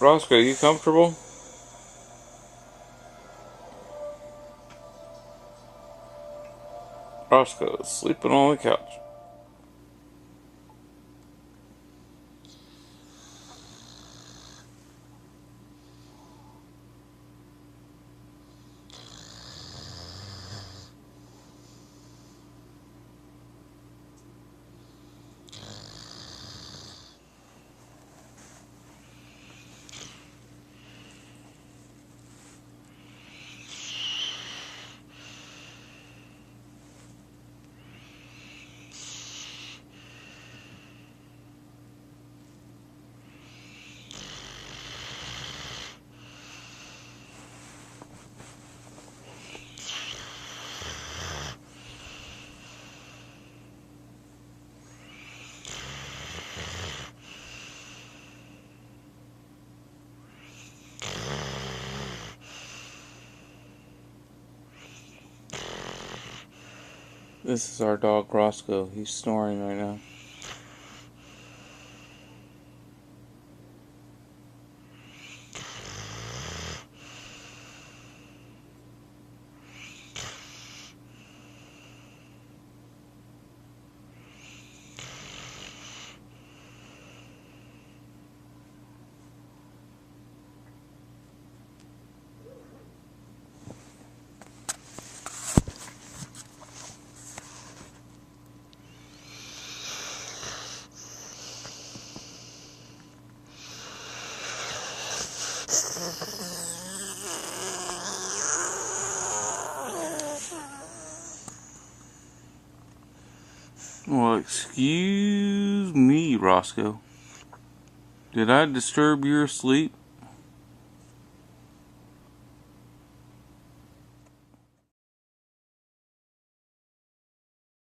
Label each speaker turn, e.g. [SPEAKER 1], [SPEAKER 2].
[SPEAKER 1] Roscoe, you comfortable? Roscoe is sleeping on the couch. This is our dog Roscoe. He's snoring right now. Well, excuse me, Roscoe. Did I disturb your sleep?